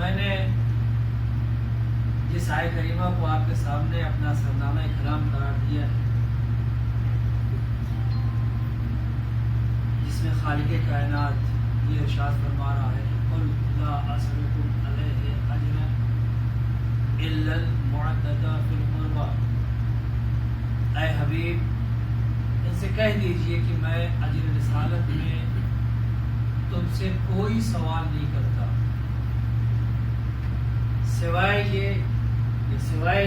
میں نے جس آیت کریمہ کو آپ کے سامنے اپنا سرنامہ کلام قرار دیا ہے، جس میں خالق کائنات یہ ارشاد فرما رہا ہے قل لا اسألکم علیہ اجرا الا المعتد فی القربى، اے حبیب ان سے کہہ دیجئے کہ میں اجر رسالت میں تم سے کوئی سوال نہیں کرتا سوائے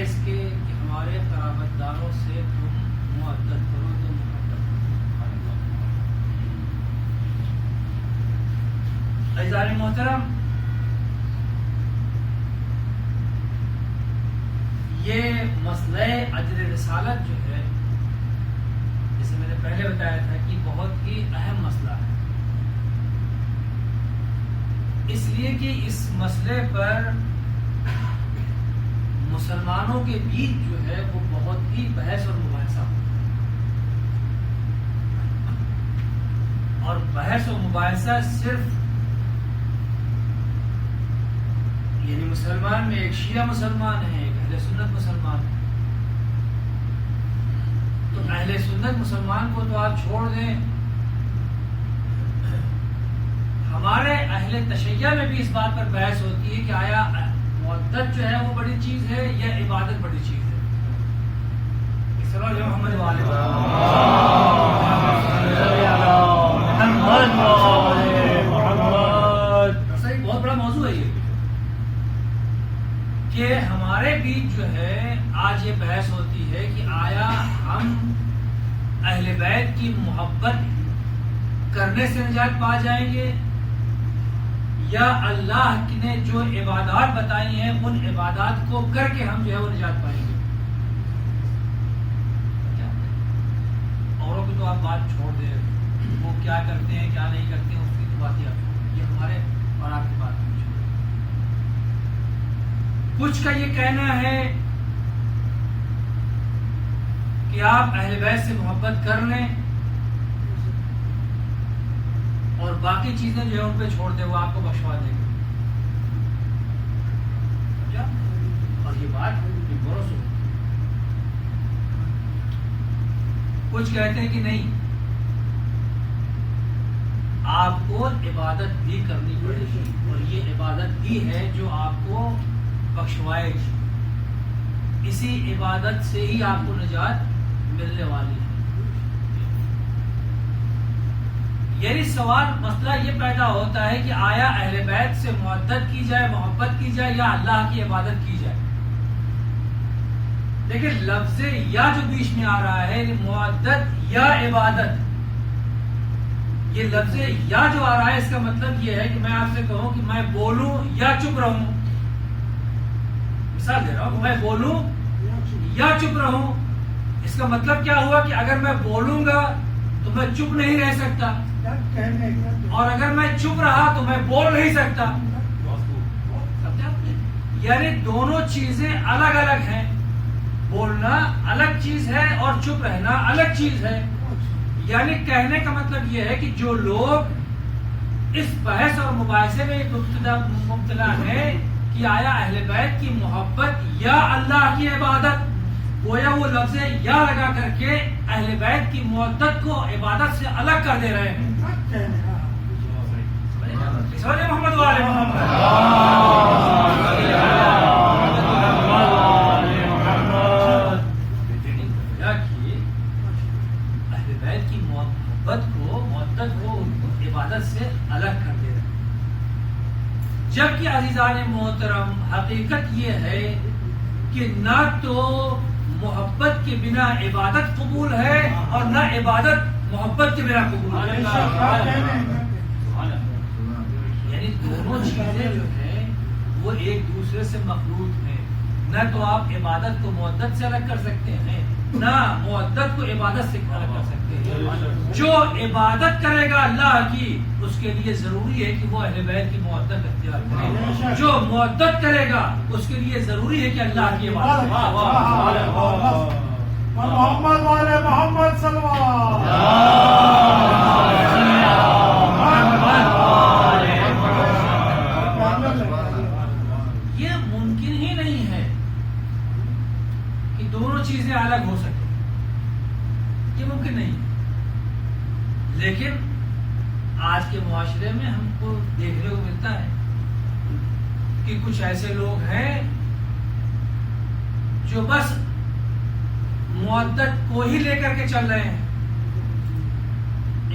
اس کے کہ ہمارے قرابت داروں سے تم معدت کرو تو محبت کرو۔ عزیزان محترم، یہ مسئلہ اجر رسالت جو ہے، جسے میں نے پہلے بتایا تھا کہ بہت ہی اہم مسئلہ ہے، اس لیے کہ اس مسئلے پر مسلمانوں کے بیچ جو ہے وہ بہت ہی بحث اور مباحثہ اور بحث و مباحثہ صرف یعنی مسلمان میں ایک شیعہ مسلمان ہے، ایک اہل سنت مسلمان ہے، تو اہل سنت مسلمان کو تو آپ چھوڑ دیں، ہمارے اہل تشیع میں بھی اس بات پر بحث ہوتی ہے کہ آیا معدت جو ہے وہ بڑی چیز ہے یا عبادت بڑی چیز ہے۔ محمد صحیح، بہت بڑا موضوع ہے یہ کہ ہمارے بیچ جو ہے آج یہ بحث ہوتی ہے کہ آیا ہم اہل بیت کی محبت کرنے سے نجات پا جائیں گے یا اللہ نے جو عبادات بتائی ہیں ان عبادات کو کر کے ہم جو ہے وہ نجات پائیں گے۔ اوروں کی تو آپ بات چھوڑ دیں، وہ کیا کرتے ہیں کیا نہیں کرتے ہیں اس کی تو بات ہی آپ، یہ ہمارے اور آپ کی بات نہیں۔ کچھ کا یہ کہنا ہے کہ آپ اہل بیت سے محبت کر لیں اور باقی چیزیں جو ہے ان پہ چھوڑ دیں، وہ آپ کو بخشوا دیں گے۔ اور یہ بات بروس ہو، کچھ کہتے ہیں کہ نہیں، آپ کو عبادت بھی کرنی پڑے گی اور یہ عبادت بھی ہے جو آپ کو بخشوائے گی، اسی عبادت سے ہی آپ کو نجات ملنے والی ہے۔ یعنی سوال مسئلہ یہ پیدا ہوتا ہے کہ آیا اہل بیت سے معدت کی جائے، محبت کی جائے یا اللہ کی عبادت کی جائے؟ لیکن لفظ یا جو بیچ میں آ رہا ہے معدت یا عبادت، یہ لفظ یا جو آ رہا ہے اس کا مطلب یہ ہے کہ میں آپ سے کہوں کہ میں بولوں یا چپ رہوں، مثال دے رہا ہوں، میں بولوں یا چپ رہوں، اس کا مطلب کیا ہوا کہ اگر میں بولوں گا تو میں چپ نہیں رہ سکتا اور اگر میں چپ رہا تو میں بول نہیں سکتا۔ یعنی دونوں چیزیں الگ الگ ہیں، بولنا الگ چیز ہے اور چپ رہنا الگ چیز ہے۔ یعنی کہنے کا مطلب یہ ہے کہ جو لوگ اس بحث اور مباحثے میں مبتلا ہے کہ آیا اہل بیت کی محبت یا اللہ کی عبادت، گویا وہ لفظ یا لگا کر کے اہل بیت کی محبت کو عبادت سے الگ کر دے رہے ہیں۔ محمد والے محمد اہل بیت کی محبت کو عبادت سے الگ کر دے رہے ہیں، جبکہ عزیزان محترم حقیقت یہ ہے کہ نہ تو محبت کے بنا عبادت قبول ہے اور نہ عبادت محبت کے بنا قبول ہے۔ یعنی دونوں چیزیں جو ہیں وہ ایک دوسرے سے مخلوط ہیں، نہ تو آپ عبادت کو مودت سے الگ کر سکتے ہیں نہ مودت کو عبادت سے الگ کر سکتے ہیں۔ جو عبادت کرے گا اللہ کی اس کے لیے ضروری ہے کہ وہ اہل بیت کی مودت اختیار کرے، جو مودت کرے گا اس کے لیے ضروری ہے کہ اللہ کی عبادت۔ محمد والے محمد صلی اللہ چیزیں الگ ہو سکیں، یہ ممکن نہیں ہے۔ لیکن آج کے معاشرے میں ہم کو دیکھنے کو ملتا ہے کہ کچھ ایسے لوگ ہیں جو بس معدت کو ہی لے کر کے چل رہے ہیں،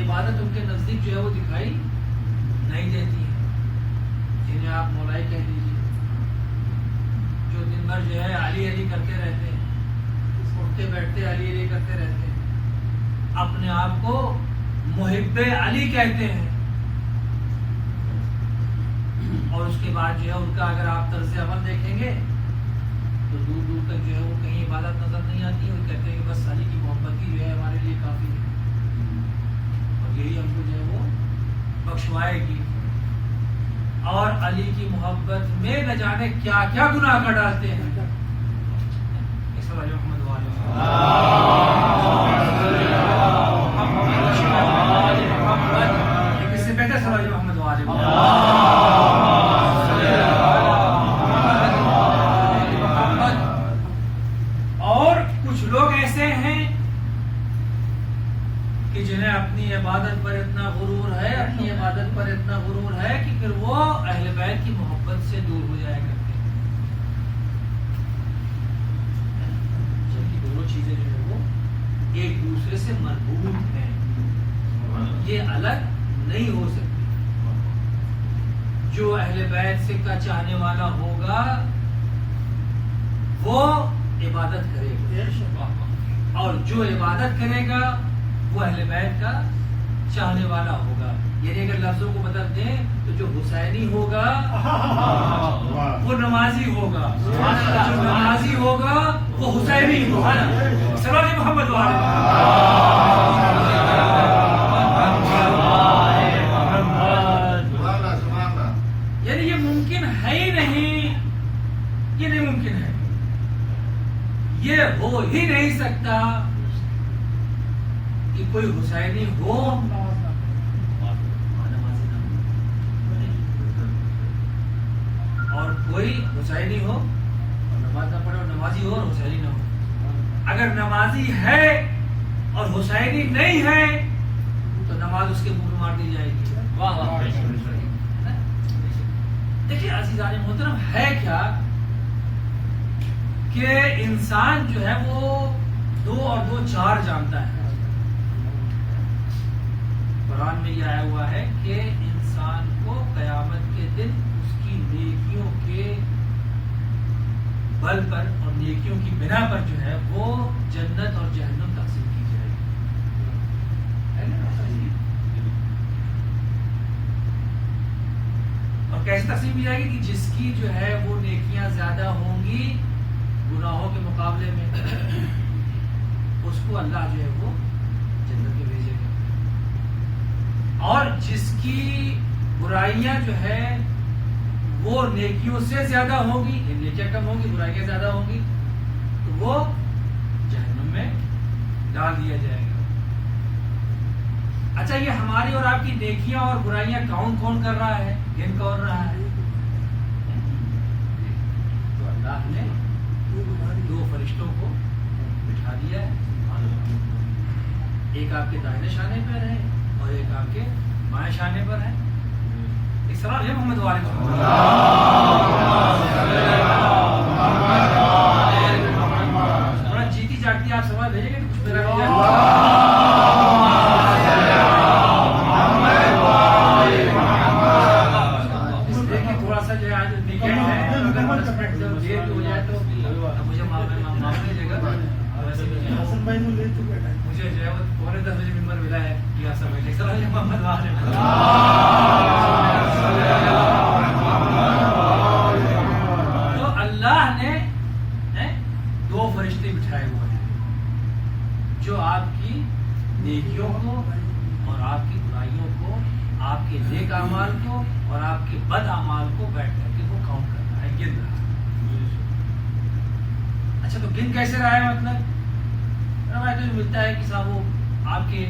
عبادت ان کے نزدیک جو ہے وہ دکھائی نہیں دیتی ہے، جنہیں آپ مولائی کہہ دیجیے، جو دن بھر جو ہے علی علی کرتے رہتے ہیں، اٹھتے بیٹھتے علی علی کرتے رہتے ہیں، اپنے آپ کو محب علی کہتے ہیں، اور اس کے بعد جو ہے ان کا اگر آپ طرز عمل دیکھیں گے تو دور دور تک جو ہے وہ کہیں عبادت نظر نہیں آتی، اور کہتے ہیں کہ بس علی کی محبت ہی جو ہے ہمارے لیے کافی ہے، اور یہی ہم کو جو ہے وہ بخشوائے گی، اور علی کی محبت میں نہ جانے کیا کیا گناہ کر ڈالتے ہیں۔ محمد اس سے بہتر سوال محمد اور کچھ لوگ ایسے ہیں کہ جنہیں اپنی عبادت پر اتنا غرور ہے، اپنی عبادت پر اتنا غرور ہے کہ پھر وہ اہل بیت کی محبت سے دور ہو جایا کرتے ہیں، جبکہ دونوں چیزیں جو ہے وہ ایک دوسرے سے مربوط ہیں، یہ الگ نہیں ہو سکتی۔ جو اہل بیت سے کا چاہنے والا ہوگا وہ عبادت کرے گا، اور جو عبادت کرے گا وہ اہل بیت کا چاہنے والا ہوگا۔ یعنی اگر لفظوں کو بدل دیں تو جو حسینی ہوگا وہ نمازی ہوگا، جو نمازی ہوگا وہ حسینی ہوگا۔ سلام محمد یعنی یہ ممکن ہے ہی نہیں، یہ نہیں ممکن ہے، یہ ہو ہی نہیں سکتا کہ کوئی حسینی ہو اور کوئی حسینی ہو اور نماز نہ پڑھے، اور نمازی ہو اور حسینی نہ ہو۔ اگر نمازی ہے اور حسینی نہیں ہے تو نماز اس کے منہ میں مار دی جائے گی۔ واہ واہ۔ دیکھیے عزیزان محترم، ہے کیا کہ انسان جو ہے وہ 2 اور 2 4 جانتا ہے۔ قرآن میں یہ آیا ہوا ہے کہ انسان کو قیامت کے دن اس کی نیکیوں کے بل پر اور نیکیوں کی بنا پر جو ہے وہ جنت اور جہنم تقسیم کی جائے گی۔ اور کیسے تقسیم کی جائے گی کہ جس کی جو ہے وہ نیکیاں زیادہ ہوں گی گناہوں کے مقابلے میں، اس کو اللہ جو ہے وہ جنت میں بھیجے گا، اور جس کی برائیاں جو ہے وہ نیکیوں سے زیادہ ہوں گی، نیکیاں کم ہوں گی برائیاں زیادہ ہوں گی، تو وہ جہنم میں ڈال دیا جائے گا۔ اچھا، یہ ہماری اور آپ کی نیکیاں اور برائیاں کون کر رہا ہے، گن کون رہا ہے؟ تو اللہ نے 2 فرشتوں کو بٹھا دیا ہے، ایک آپ کے دائیں شانے پر ہے اور ایک آپ کے بائیں شانے پر ہے۔ ایک سوال ہے محمد والے تھوڑا جیتی جاگتی آپ سوال بھیجیں گے تو کچھ میرا تھوڑا سا جو ہے آج ویکینڈ ہے، اگر دیر ہو جائے تو مجھے معاف کیجیے گا۔ مجھے جو ہے وہ 9:45 بجے ممبر ملا ہے، یہ سب محمد تو اللہ نے 2 فرشتے بٹھائے ہوئے ہیں جو آپ کی نیکیوں کو اور آپ کی برائیوں کو، آپ کے نیک اعمال کو اور آپ کے بد اعمال کو بیٹھ کر کے وہ کاؤنٹ کرنا ہے، گن رہا ہے۔ اچھا، تو گن کیسے رہا ہے؟ مطلب روایتوں میں ملتا ہے کہ صاحب وہ آپ کے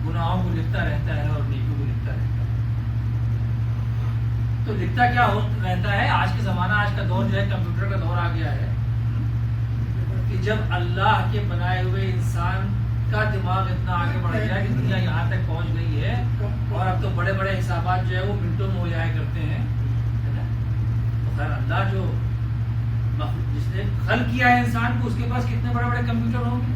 گناہوں کو لکھتا رہتا ہے اور نیکیوں کو لکھتا رہتا ہے۔ تو لکھتا کیا رہتا ہے؟ آج کے زمانہ، آج کا دور جو ہے کمپیوٹر کا دور آ گیا ہے، کہ جب اللہ کے بنائے ہوئے انسان کا دماغ اتنا آگے بڑھ گیا کہ دنیا یہاں تک پہنچ گئی ہے اور اب تو بڑے بڑے حسابات جو ہے وہ منٹوں میں ہو جایا کرتے ہیں نا. تو خیر اللہ جو جس نے خلق کیا ہے انسان کو، اس کے پاس کتنے بڑے بڑے کمپیوٹر ہوں گے،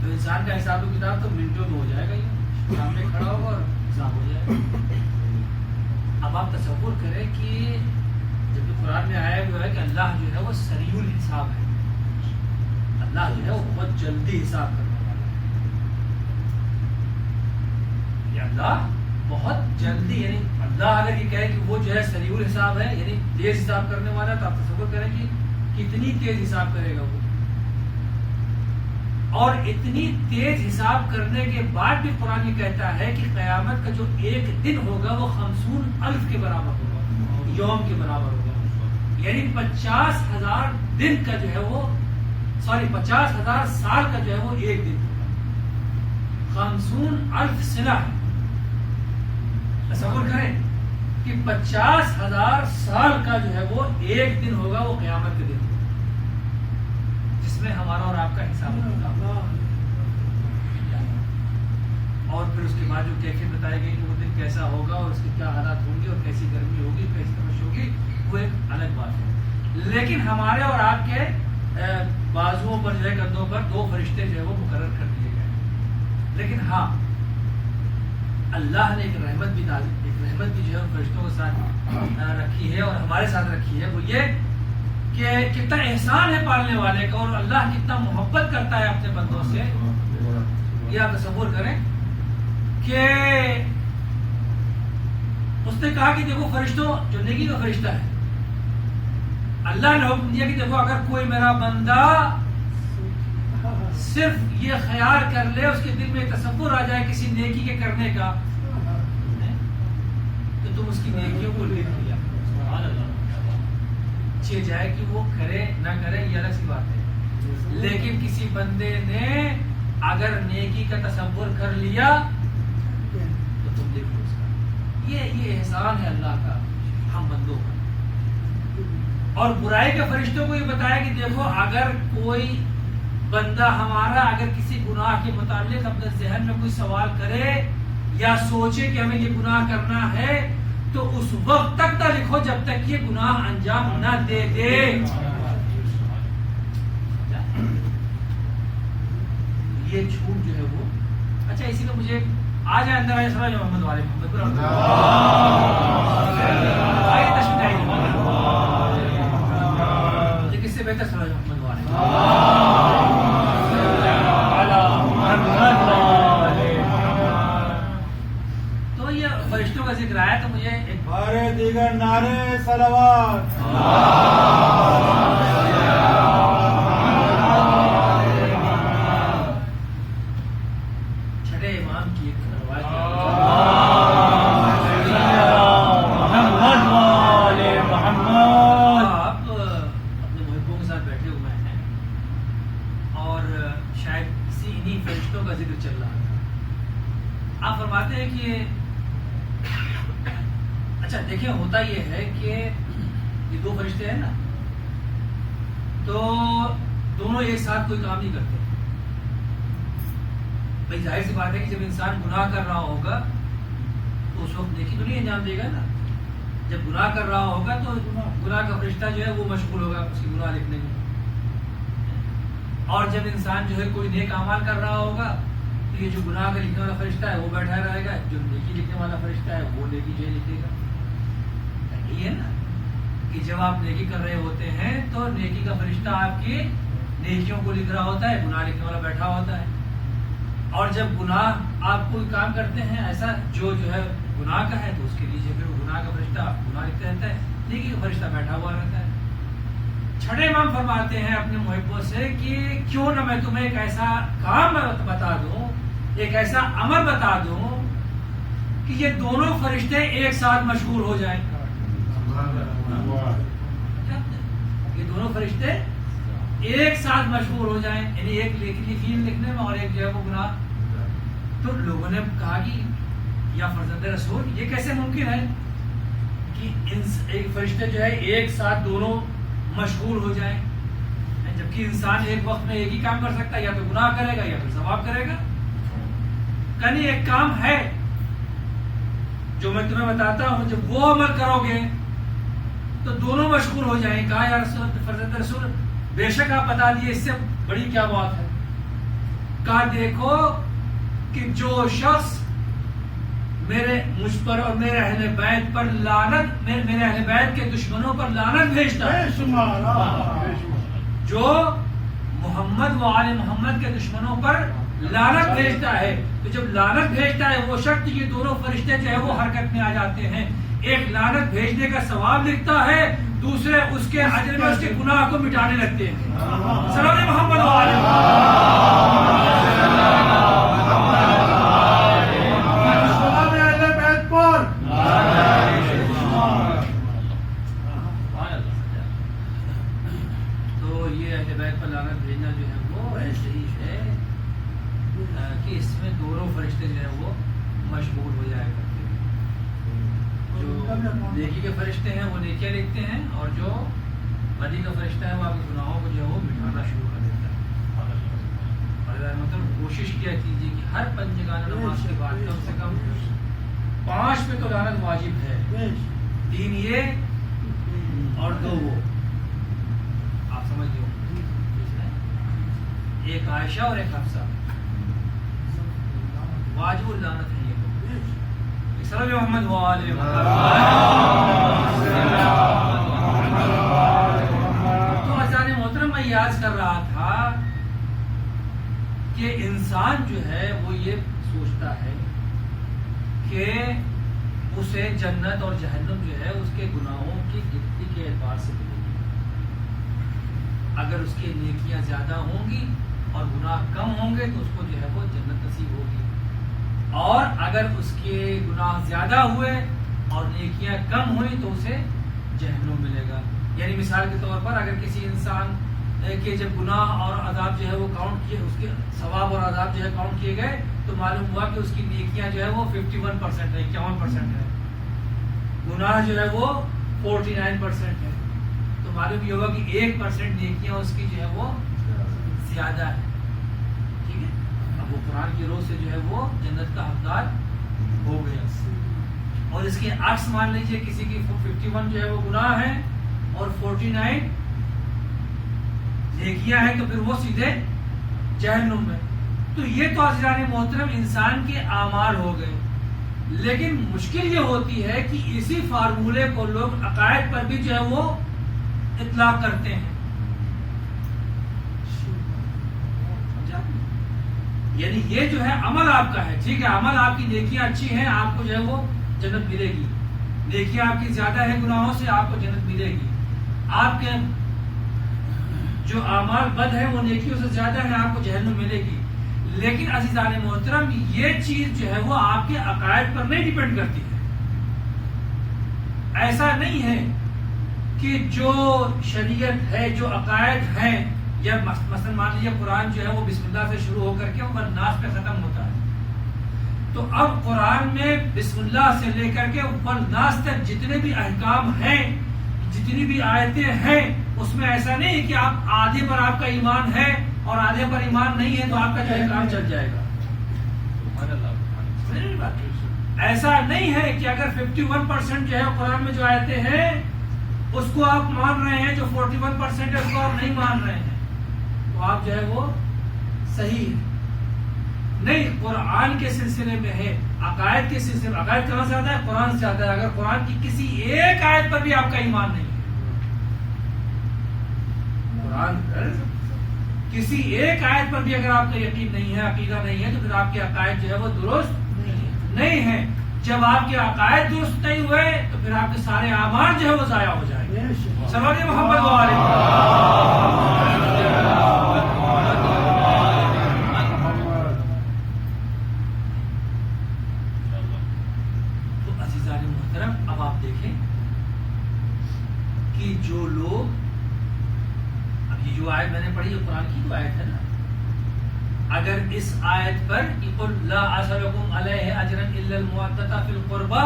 تو انسان کا حساب و کتاب تو منٹوں میں ہو جائے گا، یہ سامنے کھڑا ہوگا اور حساب ہو جائے گا. اب آپ تصور کریں کہ جب قرآن میں آیا ہوا ہے کہ اللہ جو ہے وہ سریع الحساب ہے، اللہ جو ہے وہ بہت جلدی حساب کرنے والا ہے. یہ اللہ بہت جلدی، یعنی اللہ اگر یہ کہے کہ وہ جو ہے سریع الحساب ہے یعنی تیز حساب کرنے والا ہے، تو آپ تصور کریں کہ کتنی تیز حساب کرے گا وہ. اور اتنی تیز حساب کرنے کے بعد بھی قرآن یہ کہتا ہے کہ قیامت کا جو ایک دن ہوگا وہ 50,000 کے برابر ہوگا، یوم کے برابر ہوگا، یعنی 50,000 دن کا جو ہے وہ 50,000 سال کا جو ہے وہ ایک دن ہوگا. 50,000 سنہ ہے. تصور کریں کہ 50,000 سال کا جو ہے وہ ایک دن ہوگا، وہ قیامت کے دن ہوگا، جس میں ہمارا اور آپ کا حساب ہوگا. اور پھر اس کے بعد جو کیفیت بتائی گئی کہ وہ دن کیسا ہوگا اور اس کے کیا حالات ہوں گے اور کیسی گرمی ہوگی، کیسی تمش ہوگی، وہ ایک الگ بات ہے. لیکن ہمارے اور آپ کے بازوؤں پر جو ہے، کندھوں پر 2 فرشتے جو ہے وہ مقرر کر دیے گئے. لیکن ہاں اللہ نے ایک رحمت بھی جو ہے فرشتوں کے ساتھ رکھی ہے اور ہمارے ساتھ رکھی ہے. وہ یہ کہ کتنا احسان ہے پالنے والے کا، اور اللہ کتنا محبت کرتا ہے اپنے بندوں سے. یہ آپ تصور کریں کہ اس نے کہا کہ دیکھو فرشتوں، جو نیکی کا فرشتہ ہے، اللہ نے حکم دیا کہ دیکھو اگر کوئی میرا بندہ صرف یہ خیال کر لے، اس کے دل میں تصور آ جائے کسی نیکی کے کرنے کا، تو تم اس کی نیکیوں کو لکھ لیا. اچھی جائے کہ وہ کرے نہ کرے یہ الگ سی بات ہے، لیکن کسی بندے نے اگر نیکی کا تصور کر لیا تو تم دیکھو اس کا. یہ احسان ہے اللہ کا ہم بندوں کا. اور برائی کے فرشتوں کو یہ بتایا کہ دیکھو اگر کوئی بندہ ہمارا اگر کسی گناہ کے متعلق اپنے ذہن میں کوئی سوال کرے یا سوچے کہ ہمیں یہ گناہ کرنا ہے، تو اس وقت تک نہ لکھو جب تک یہ گناہ انجام نہ دے دے. یہ جھوٹ جو ہے وہ اچھا، اسی میں مجھے آ جائے اندر آئے سمجھ محمد والے محمد آئیے تشریف لائیے. کس سے بہتر سمجھ محمد والے تو یہ فرشتوں کا ذکر آیا تو مجھے ایک بارے دیگر نعرے صلوات. چھٹے امام کی ایک روایت آپ اپنے محبوں کے ساتھ بیٹھے ہوئے ہیں اور شاید انہی فرشتوں کا ذکر چل رہا تھا. آپ فرماتے ہیں کہ اچھا دیکھیں ہوتا یہ ہے کہ یہ 2 فرشتے ہیں نا، تو دونوں ایک ساتھ کوئی کام نہیں کرتے. بھائی ظاہر سی بات ہے کہ جب انسان گناہ کر رہا ہوگا تو اس وقت نیکی تو نہیں انجام دے گا نا. جب گناہ کر رہا ہوگا تو گناہ کا فرشتہ جو ہے وہ مشغول ہوگا اس کی گناہ لکھنے میں، اور جب انسان جو ہے کوئی نیک اعمال کر رہا ہوگا تو یہ جو گناہ کا لکھنے والا فرشتہ ہے وہ بیٹھا رہے گا، جو نیکی لکھنے والا فرشتہ ہے وہ نیکی جو لکھے گا. یہ ہے نا کہ جب آپ نیکی کر رہے ہوتے ہیں تو نیکی کا فرشتہ آپ کی نیکیوں کو لکھ رہا ہوتا ہے، گناہ لکھنے والا بیٹھا ہوتا ہے. اور جب گناہ آپ کوئی کام کرتے ہیں ایسا جو ہے گناہ کا ہے تو اس کے لیے پھر گناہ کا فرشتہ گناہ لکھتے رہتا ہے، نیکی کا فرشتہ بیٹھا ہوا رہتا ہے. چھٹے امام فرماتے ہیں اپنے محبوں سے کہ کیوں نہ میں تمہیں ایک ایسا کام بتا دوں، ایک ایسا امر بتا دوں کہ یہ دونوں فرشتے ایک ساتھ مشغول ہو جائیں. یہ دونوں فرشتے ایک ساتھ مشغول ہو جائیں، یعنی ایک لکھین لکھنے میں اور ایک جو ہے وہ گناہ. تو لوگوں نے کہا کہ یا فرزند رسول یہ کیسے ممکن ہے کہ ایک فرشتے جو ہے ایک ساتھ دونوں مشغول ہو جائیں. جبکہ انسان ایک وقت میں ایک ہی کام کر سکتا ہے، یا تو گناہ کرے گا یا پھر ثواب کرے گا. کہیں ایک کام ہے جو میں تمہیں بتاتا ہوں، جب وہ عمل کرو گے تو دونوں مشغول ہو جائیں گے. کہا یا فرزند رسول بے شک آپ بتا دیے، اس سے بڑی کیا بات ہے. کہا دیکھو کہ جو شخص مجھ پر اور میرے اہل بیت پر لعنت، میرے اہل بیت کے دشمنوں پر لعنت بھیجتا ہے، جو محمد و آل محمد کے دشمنوں پر لعنت بھیجتا ہے، تو جب لعنت بھیجتا ہے وہ شخص، یہ دونوں فرشتے جو ہے وہ حرکت میں آ جاتے ہیں. ایک لعنت بھیجنے کا ثواب لکھتا ہے، دوسرے اس کے اجر میں اس کے گناہ کو مٹانے لگتے ہیں. سلام محمد و آل تو یہ اہل بیت پر لعنت بھیجنا جو ہے وہ ایسے ہی ہے کہ اس میں دونوں فرشتے جو ہے وہ مشغول ہو جائے کرتے ہیں. جو نیکی کے فرشتے ہیں وہ نیکیاں لکھتے ہیں، اور جو بدی کا فرشتہ ہے وہ آپ کے گناہوں کو جو ہے وہ مٹانا شروع کر دیتا ہے. اور مطلب کوشش کیا کیجیے کہ ہر پنجگانہ نماز کے بعد کم سے کم 5 پہ تو لعنت واجب ہے، 3 یہ اور 2 وہ. آپ سمجھ گئے، ایک عائشہ اور ایک حفصہ واجب اللعنت ہے. یہ صلی محمد و آل محمد. تو عزیزان محترم، میں یاد کر رہا تھا کہ انسان جو ہے وہ یہ سوچتا ہے کہ اسے جنت اور جہنم جو ہے اس کے گناہوں کی گنتی کے اعتبار سے ملے گی. اگر اس کی نیکیاں زیادہ ہوں گی اور گناہ کم ہوں گے تو اس کو جو ہے وہ جنت نصیب ہوگی، اور اگر اس کے گناہ زیادہ ہوئے اور نیکیاں کم ہوئی تو اسے جہنم ملے گا. یعنی مثال کے طور پر اگر کسی انسان کے جب گناہ اور عذاب جو ہے وہ کاؤنٹ کیے، اس کے ثواب اور عذاب جو ہے کاؤنٹ کیے گئے تو معلوم ہوا کہ اس کی نیکیاں جو ہے وہ 51% ہے، 51% ہے، گناہ جو ہے وہ 49% ہے. تو معلوم یہ ہوگا کہ 1% نیکیاں اس کی جو ہے وہ زیادہ ہے. ٹھیک ہے، اب وہ قرآن کی روح سے جو ہے وہ جنت کا حقدار ہو گیا. اور اس کے عکس مان لیجئے کسی کی 51 جو ہے وہ گناہ ہے اور 49 نیکیاں ہیں، تو پھر وہ سیدھے جہنم میں. تو یہ تو عزیزان محترم انسان کے اعمال ہو گئے. لیکن مشکل یہ ہوتی ہے کہ اسی فارمولے کو لوگ عقائد پر بھی جو ہے وہ اطلاق کرتے ہیں. یعنی یہ جو ہے عمل آپ کا ہے، ٹھیک ہے، عمل آپ کی نیکیاں اچھی ہیں، آپ کو جو ہے وہ جنت ملے گی. نیکیاں آپ کی زیادہ ہے گناہوں سے، آپ کو جنت ملے گی. آپ کے جو اعمال بد ہیں وہ نیکیوں سے زیادہ ہیں، آپ کو جہنم ملے گی. لیکن عزیزان محترم یہ چیز جو ہے وہ آپ کے عقائد پر نہیں ڈیپینڈ کرتی ہے. ایسا نہیں ہے کہ جو شریعت ہے، جو عقائد ہیں، یا مثلا مان لیجیے قرآن جو ہے وہ بسم اللہ سے شروع ہو کر کے والناس پہ ختم ہوتا ہے. تو اب قرآن میں بسم اللہ سے لے کر کے والناس تک جتنے بھی احکام ہیں، جتنی بھی آیتیں ہیں، اس میں ایسا نہیں ہے کہ آپ آدھے پر آپ کا ایمان ہے اور آدھے پر ایمان نہیں ہے تو آپ کا جو ہے کام چل جائے گا. ایسا نہیں ہے کہ اگر 51% جو ہے قرآن میں جو آیتیں ہیں اس کو آپ مان رہے ہیں، جو 41% ہے اس کو آپ نہیں مان رہے ہیں، تو آپ جو ہے وہ صحیح ہے. نہیں، قرآن کے سلسلے میں ہے، عقائد کے سلسلے میں. عقائد کہاں سے آتا ہے؟ قرآن سے آتا ہے. اگر قرآن کی کسی ایک آیت پر بھی آپ کا ایمان نہیں ہے، قرآن کسی ایک آیت پر بھی اگر آپ کا یقین نہیں ہے، عقیدہ نہیں ہے، تو پھر آپ کے عقائد جو ہے وہ درست نہیں ہے. جب آپ کے عقائد درست نہیں ہوئے تو پھر آپ کے سارے اعمال جو ہے وہ ضائع ہو جائیں گے. سلام محمد و آل تو عزیزان محترم، اب آپ دیکھیں کہ جو لوگ، اب یہ جو آیت میں نے پڑھی ہے قرآن کی جو آیت ہے نا، اگر اس آیت پر قل لا اسألکم علیہ اجرا الا المودۃ فی القربى،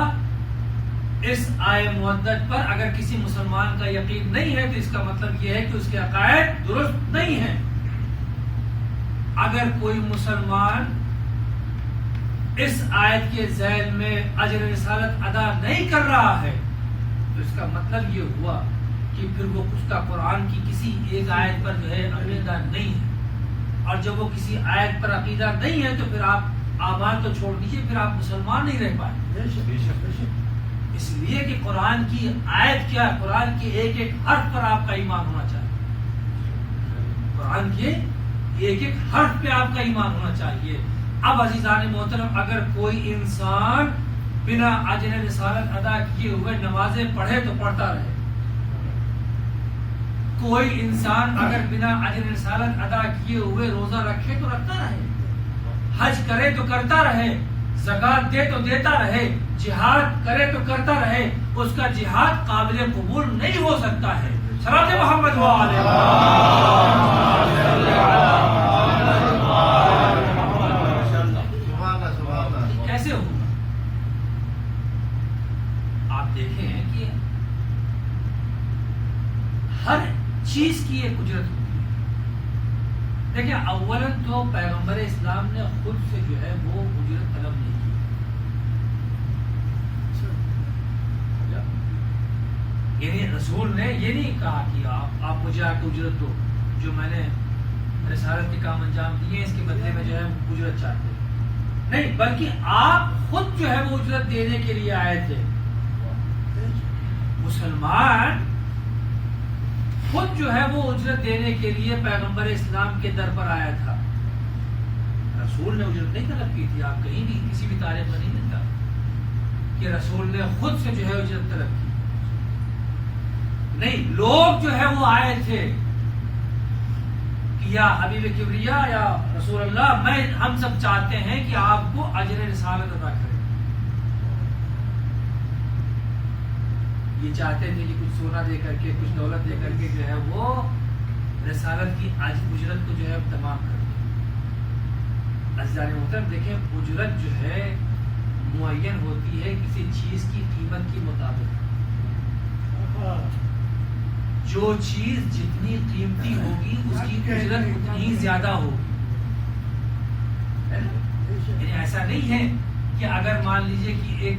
اس آئے مودت پر اگر کسی مسلمان کا یقین نہیں ہے تو اس کا مطلب یہ ہے کہ اس کے عقائد درست نہیں ہیں. اگر کوئی مسلمان اس آیت کے ذیل میں اجر رسالت ادا نہیں کر رہا ہے تو اس کا مطلب یہ ہوا کہ پھر وہ اس کا قرآن کی کسی ایک آیت پر جو ہے عقیدہ نہیں ہے. اور جب وہ کسی آیت پر عقیدہ نہیں ہے تو پھر آپ اعمال تو چھوڑ دیجئے، پھر آپ مسلمان نہیں رہ پائیں. اس لیے کہ قرآن کی آیت کیا، قرآن کے ایک ایک حرف پر آپ کا ایمان ہونا چاہیے. قرآن کے ایک ایک حرف پہ آپ کا ایمان ہونا چاہیے. اب عزیزان محترم، اگر کوئی انسان بنا اجر رسالت ادا کیے ہوئے نمازیں پڑھے تو پڑھتا رہے، کوئی انسان اگر بنا اجر رسالت ادا کیے ہوئے روزہ رکھے تو رکھتا رہے، حج کرے تو کرتا رہے، زکات دے تو دیتا رہے، جہاد کرے تو کرتا رہے، اس کا جہاد قابل قبول نہیں ہو سکتا ہے. صلوات محمد و آلہ کیسے ہوگا؟ آپ دیکھیں کہ ہر چیز کی ایک اجرت ہوتی ہے. دیکھیں، اولاً تو پیغمبر اسلام نے خود سے جو ہے وہ اجرت طلب نہیں کی. یعنی رسول نے یہ نہیں کہا کہ آپ مجھے آ کے اجرت دو، جو میں نے رسالت کے کام انجام دیے اس کے بدلے میں جو ہے اجرت چاہتے ہیں. نہیں، بلکہ آپ خود جو ہے وہ اجرت دینے کے لیے آئے تھے. مسلمان خود جو ہے وہ اجرت دینے کے لیے پیغمبر اسلام کے در پر آیا تھا. رسول نے اجرت نہیں طلب کی تھی. آپ کہیں بھی کسی بھی تاریخ میں نہیں ملتا کہ رسول نے خود سے جو ہے اجرت طلب کی. نہیں، لوگ جو ہے وہ آئے تھے کہ یا حبیب کبریا یا رسول اللہ، ہم سب چاہتے ہیں کہ آپ کو اجر رسالت ادا کریں. یہ چاہتے تھے کہ کچھ سونا دے کر کے، کچھ دولت دے کر کے جو ہے وہ رسالت کی اجرت کو جو ہے تمام کر دیں. عزیزان محترم، دیکھیں، اجرت جو ہے معین ہوتی ہے کسی چیز کی قیمت کے مطابق. جو چیز جتنی قیمتی ہوگی اس کی اجرت اتنی زیادہ ہوگی. یعنی ایسا نہیں ہے کہ اگر مان لیجئے کہ ایک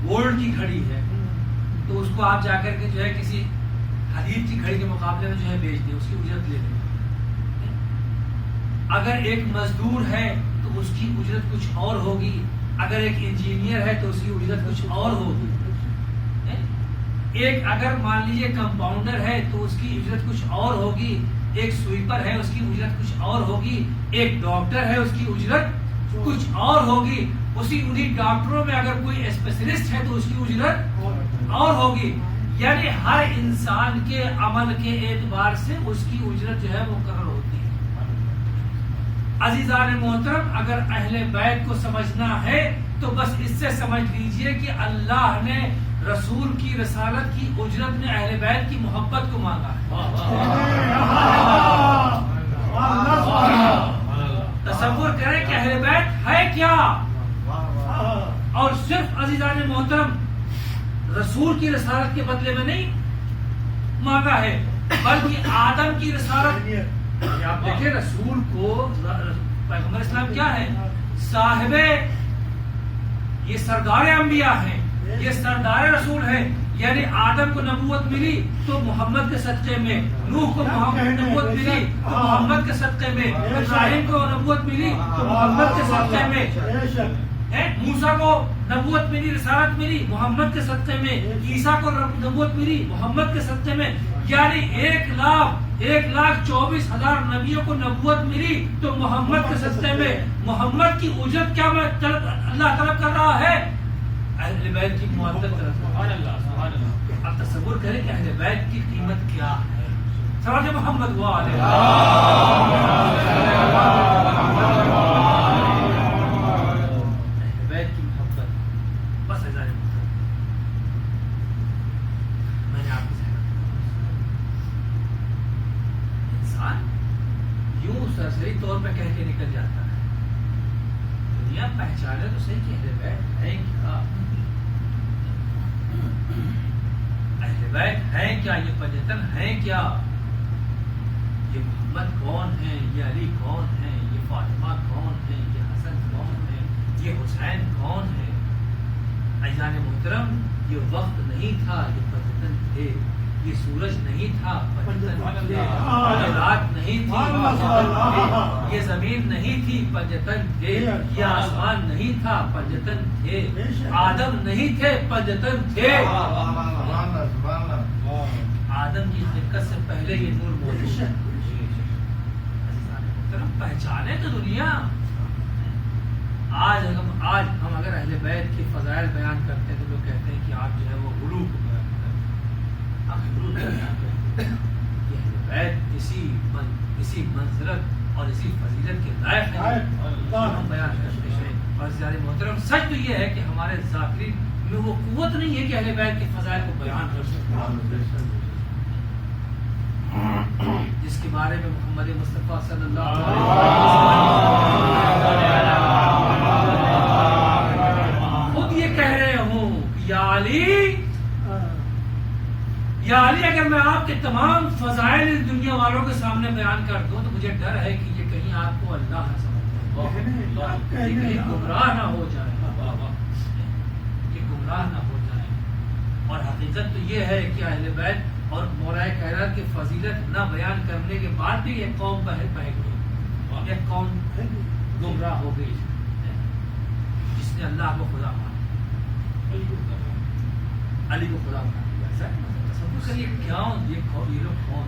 گولڈ کی گھڑی ہے تو اس کو آپ جا کر کے جو ہے کسی حدید کی گھڑی کے مقابلے میں جو ہے بیچ دیں، اس کی اجرت لے لیں. اگر ایک مزدور ہے تو اس کی اجرت کچھ اور ہوگی، اگر ایک انجینئر ہے تو اس کی اجرت کچھ اور ہوگی. ایک اگر مان لیجئے کمپاؤنڈر ہے تو اس کی اجرت کچھ اور ہوگی، ایک سویپر ہے اس کی اجرت کچھ اور ہوگی، ایک ڈاکٹر ہے اس کی اجرت کچھ اور ہوگی. انہی ڈاکٹروں میں اگر کوئی اسپیشلسٹ ہے تو اس کی اجرت اور ہوگی. یعنی ہر انسان کے عمل کے اعتبار سے اس کی اجرت جو ہے مقرر ہوتی ہے. عزیزان محترم، اگر اہل بیت کو سمجھنا ہے تو بس اس سے سمجھ لیجئے کہ اللہ نے رسول کی رسالت کی اجرت میں اہل بیت کی محبت کو مانگا ہے. تصور کریں کہ اہل بیت ہے کیا، اور صرف عزیزان محترم رسول کی رسالت کے بدلے میں نہیں مانگا ہے بلکہ آدم کی رسالت. آپ دیکھیں، رسول کو پیغمبر اسلام کیا ہے؟ صاحب، یہ سردار انبیاء ہیں، یہ سردار رسول ہیں. یعنی آدم کو نبوت ملی تو محمد کے صدقے میں، نوح کو نبوت ملی تو محمد کے صدقے میں، ابراہیم کو نبوت ملی تو محمد کے صدقے میں، موسیٰ کو نبوت ملی، رسالت ملی محمد کے صدقے میں، عیسیٰ کو نبوت ملی محمد کے صدقے میں. یعنی 1,24,000 نبیوں کو نبوت ملی تو محمد کے صدقے میں. محمد کی اجرت کیا اللہ طلب کر رہا ہے؟ اہل بیت کی محبت طرف. اب تصور کریں کہ اہل بیت کی قیمت کیا ہے. صلوات محمد و آلہ بیت کی محبت. بس ہزار میں نے آپ کو انسان یوں سرسری طور پہ کہہ کے نکل جاتا ہے، دنیا پہچانے تو صحیح کہ اہل بیت ہے کیا. اہل بیت ہیں کیا؟ یہ پنجتن ہیں کیا؟ یہ محمد کون ہے؟ یہ علی کون ہے؟ یہ فاطمہ کون ہے؟ یہ حسن کون ہے؟ یہ حسین کون ہے؟ عزیزان محترم، یہ وقت نہیں تھا، یہ پنجتن تھے. یہ سورج نہیں تھا، پنجتن تھے. یہ رات نہیں تھی، پنجتن تھے. یہ زمین نہیں تھی، پنجتن تھے. یہ آسمان نہیں تھا، پنجتن تھے. آدم نہیں تھے، پنجتن تھے. آدم کی خلقت سے پہلے یہ نور موجود ہے. پہچانے تو دنیا. آج ہم اگر اہل بیت کے فضائل بیان کرتے ہیں تو لوگ کہتے ہیں کہ آپ جو ہے وہ غلو کو بیان کرتے ہیں. آپ غلو کو بیان کرتے ہیں. یہ اہل بیت اسی منزلت اور اسی فضیلت کے لائق ہے ہم بیان کرتے ہیں. اور زیادہ محترم، سچ تو یہ ہے کہ ہمارے ذاکرین میں وہ قوت نہیں ہے کہ اہل بیت کے فضائل کو بیان کر سکتے ہیں، جس کے بارے میں محمد مصطفیٰ صلی اللہ علیہ وسلم خود یہ کہہ رہے ہوں کہ یا علی، اگر میں آپ کے تمام فضائل اس دنیا والوں کے سامنے بیان کر دوں تو مجھے ڈر ہے کہ یہ کہیں آپ کو اللہ نہ سمجھ جائے، کہیں گمراہ نہ ہو جائے، یہ گمراہ نہ ہو جائے. اور حقیقت تو یہ ہے کہ اہل بیت اور مولا کائنات کی فضیلت نہ بیان کرنے کے بعد بھی یہ قوم بہہ گئی، یہ قوم گمراہ ہو گئی جس نے اللہ کو خدا مانا، علی کو خدا مانا. تصور کریے کیا یہ لوگ کون؟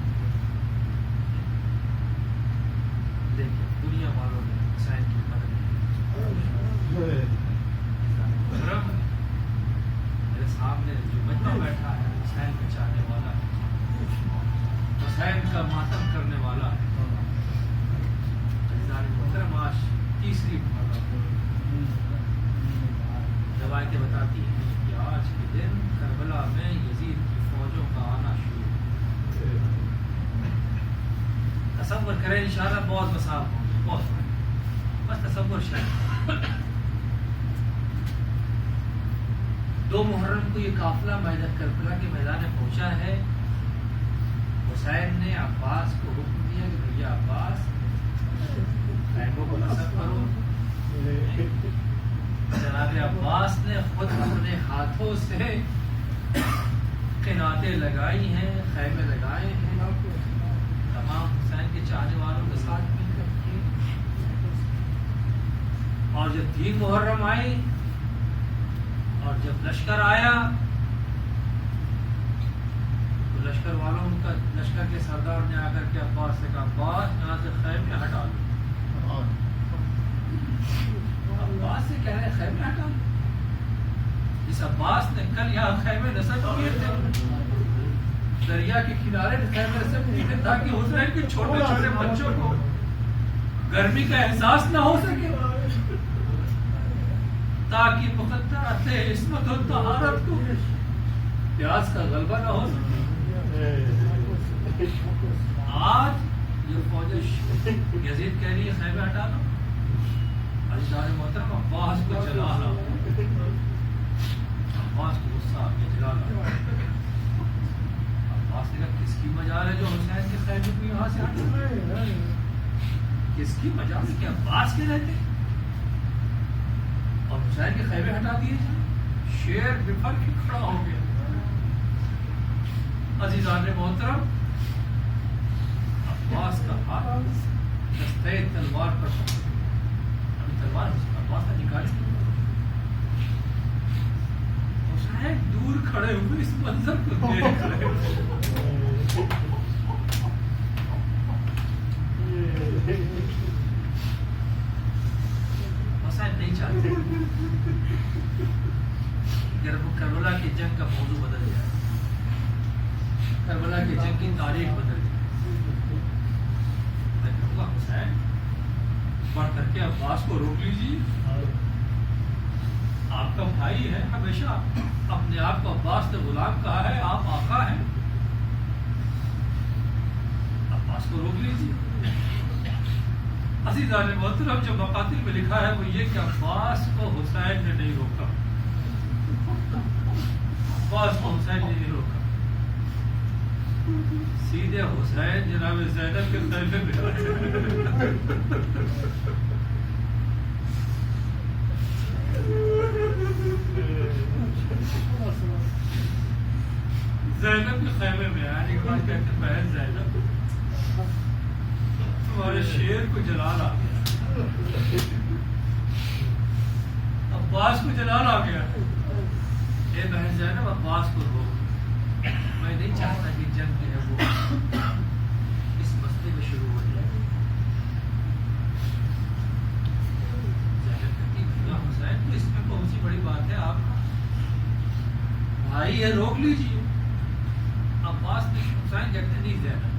دیکھیے دنیا والوں نے حسین کی مدد میرے سامنے جو بچہ بیٹھا ہے حسین کا چاہنے والا ہے، حسین کا ماتم کرنے والا ہے. محترم، آج تیسری روایتیں بتاتی ہیں کہ آج کے دن کربلا میں یزید کی فوجوں کا آنا شروع. تصور کریں انشاءاللہ بہت مساف ہوں گے، بہت بس تصور شاید. 2 محرم کو یہ قافلہ کربلا کے میدان میں پہنچا ہے. حسین نے عباس کو حکم دیا کہ بھیا عباس خیموں کو نصب کرو. جناب عباس نے خود اپنے ہاتھوں سے قناتیں لگائی ہیں، خیمے لگائے ہیں، تمام حسین کے چاہنے والوں کے ساتھ مل کر کے. اور جب 3 محرم آئی اور جب لشکر آیا تو لشکر والوں کا لشکر کے سردار نے آ کر کے عباس سے کہا عباس یہاں سے خیمے ہٹا لو. عباس سے کہہ رہے خیمے ہٹا لو. اس عباس نے کل یہاں خیمے نصب کیے تھے، دریا کے کنارے خیمے نصب کیے تھے تاکہ حسین کے چھوٹے چھوٹے بچوں کو گرمی کا احساس نہ ہو سکے، تاکہ مقدرات عصمت و طہارت کو پیاس کا غلبہ نہ ہو سکے. آج یہ فوج یزید کہہ رہی ہے خیمے ہٹا لو. عزیزان محترم، عباس کو جلا لا، عباس کو غصہ آ گیا، جلا لا. عباس نے کہا کس کی مجال ہے جو حسین کے خیمے کو یہاں سے ہٹا؟ کس کی مجال ہے کہ عباس کے رہتے اور حسین کے خیمے ہٹا دیے جائیں؟ شیر بفر کے کھڑا ہو گیا. عزیزان محترم، عباس کا ہاتھ دستے تلوار پر تلوار عباس نے نکالی. حسین دور کھڑے ہوئے اس منظر کو دیکھ رہے. حسین نہیں چاہتے کربلا کی جنگ کا موضوع بدل جائے، کربلا کی جنگ کی تاریخ بدل جائے. میں کہوں گا حسین بڑھ کر کے عباس کو روک لیجیے، آپ کا بھائی ہے، ہمیشہ اپنے آپ کو عباس نے غلام کہا ہے، آپ آقا ہیں، عباس کو روک لیجیے. عزیزان محترم، جو مقاتل میں لکھا ہے وہ یہ کہ عباس کو حسین نے نہیں روکا. عباس کو حسین نے نہیں روکا، سیدھے حسین جناب زینب کے خیمے میں زینب کے خیمے میں آنے کے بعد کہتے ہیں بہن زینب تمہارے شیر کو جلال آ گیا، عباس کو جلال آ گیا، اے بہن زینب عباس کو روک، میں نہیں چاہتا کہ جنگ جو ہے وہ اس مسئلے میں شروع ہو جائے۔ زینب کہتی ہے حسین تو اس میں کون سی بڑی بات ہے، آپ بھائی ہے روک لیجیے۔ عباس نے حسین کہتے نہیں زینب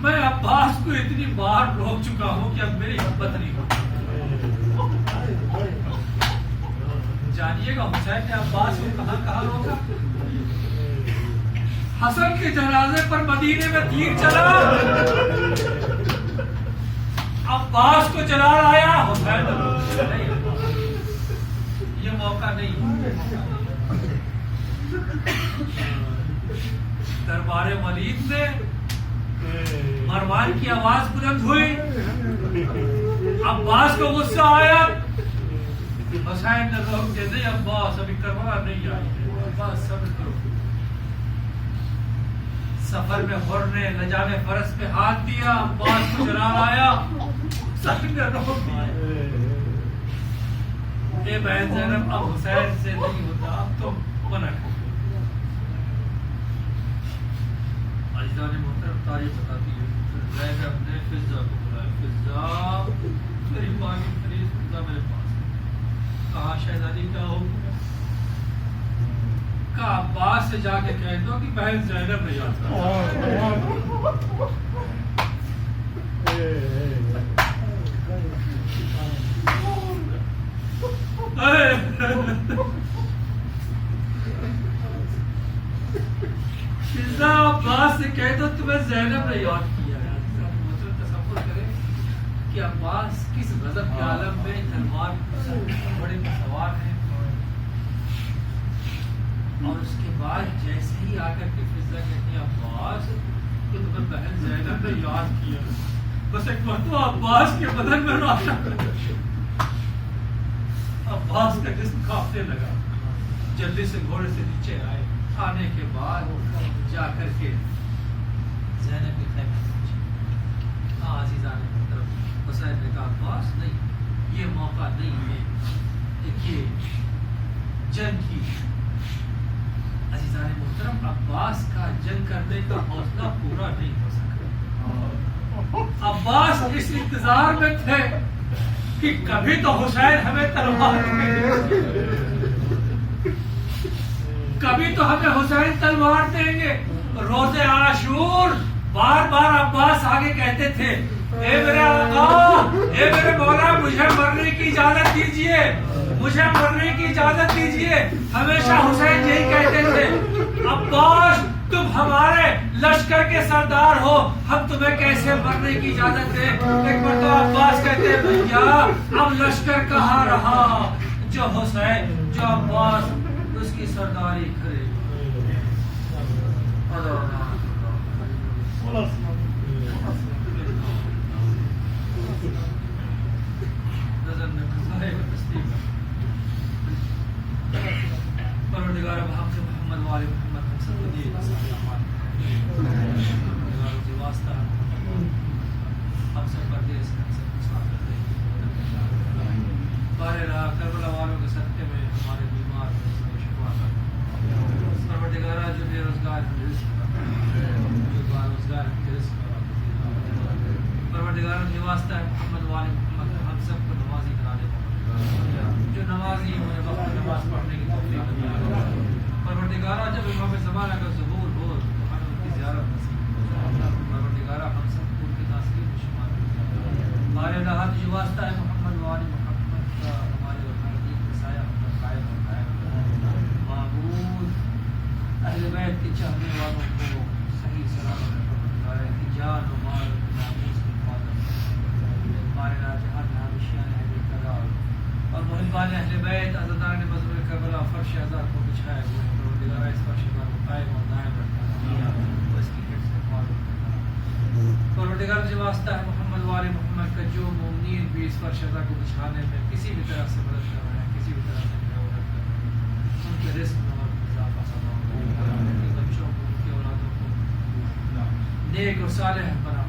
میں عباس کو اتنی بار روک چکا ہوں کہ اب میری ہمت نہیں ہوتی۔ جانیے گا حسین نے عباس کو کہاں کہاں روکا؟ حسن کے جنازے پر مدینے میں تیر چلا، عباس کو جلال آیا، حسین نے روکا نہیں، یہ موقع نہیں۔ دربار ولید میں مروان کی آواز بلند ہوئی، عباس کو غصہ آیا، حسین نے روک کے نہیں عباس ابھی کربلا نہیں آئی، عباس صبر کرو۔ سفر میں حر نے لجام فرس پہ ہاتھ دیا، عباس کو جلال آیا، حسین نے روک دیا۔ اے بہن زینب اب حسین سے نہیں ہوتا، اب تم منع کرو۔ عزیزان محترم تاریخ بتاتی ہے زینب نے فضا کو بلایا، فضا میری ماں کی فریض فضا میرے پاس ہے، کہا شہزادی کیا ہو؟ کہا عباس سے جا کے کہہ دو کہ بہن زینب نے یاد عباس سے کہہ دو تمہیں زینب نے یاد کیا ہے۔ تصور کریں کہ عباس کس غضب کے عالم میں تلوار بڑے سوار ہیں، اور اس کے بعد جیسے ہی آ کر کے فضا کہتی ہے عباس تو تمہیں بہن زینب نے یاد کیا، بس ایک مرتبہ عباس کے بدن میں روشن، عباس کا جسم کانپنے لگا، جلدی سے گھوڑے سے نیچے آئے، آنے کے بعد جا کر کے زینب کے خیمے میں پہنچے۔ عزیزان محترم حسین نے کہا عباس نہیں، یہ موقع نہیں ہے، دیکھیے جنگ کی۔ عزیزان محترم عباس کا جنگ کرنے کا حوصلہ پورا نہیں ہو سکا، عباس اس انتظار میں تھے کہ کبھی تو حسین ہمیں تلوار دیں گے، کبھی تو ہمیں حسین تلوار دیں گے۔ روز عاشور بار بار عباس آگے کہتے تھے اے میرے آقا، اے میرے مولا، مجھے مرنے کی اجازت دیجیے، مجھے مرنے کی اجازت دیجیے۔ ہمیشہ حسین یہی کہتے تھے عباس تم ہمارے لشکر کے سردار ہو، ہم تمہیں کیسے مرنے کی اجازت دیں؟ ایک بار تو عباس کہتے ہیں بھیا اب لشکر کہاں رہا، جو حسین جو عباس اس کی سرداری کرے۔ پروردگار محمد محمد والے محمد ہم سب کو دیے واسطہ، ہم سب پردیس ہم سب کو صاف کر دے، بارے کربلا والوں کے صدقے میں ہمارے بیمار شفا کر، پروردگار جو بے روزگار ہیں جو روزگار پروردگار کے واسطہ ہے محمد والے محمد ہم سب کو نمازی کرا دے، جو نمازی انہیں وقت نماز پڑھنے کی توفیق عطا کرے۔ پروردگارہ جب امام زمانہ کا ظہور ہو تو ہمیں ان کی زیارت نصیب ہو، پروردگارہ ہم سب کو ان کے ناصرین میں شمار کر، ہمارے راحت جو واسطہ ہے محمد والے محمد کا ہمارے اور ہمارے دین کا سایہ ہم پر قائم اور قائم۔ معبود اہل بیت کے چاہنے والوں کو صحیح سلامت پروردگارہ کی جان و مال ناموس کی حفاظت، ہمارے راجہان حابشیان اہل قرار اور بیت عزادار نے مزرعہ کربلا فرش عزا کو بچھائے ہوئے ہیں پروردگار اس فرش عزا کو قائم اور دائم رکھنا وہ اس کی حفظ سے حفاظت کرنا پروردگار جو واسطہ ہے محمد وال محمد کا جو مومنین بھی اس فرش عزا کو بچھانے میں کسی بھی طرح سے مدد کر رہے ہیں کسی بھی طرح سے مدد کر رہے ہیں ان کے رزق میں اور اضافہ فرما ان کے بچوں کو ان کی اولادوں کو نیک اور صالح بنا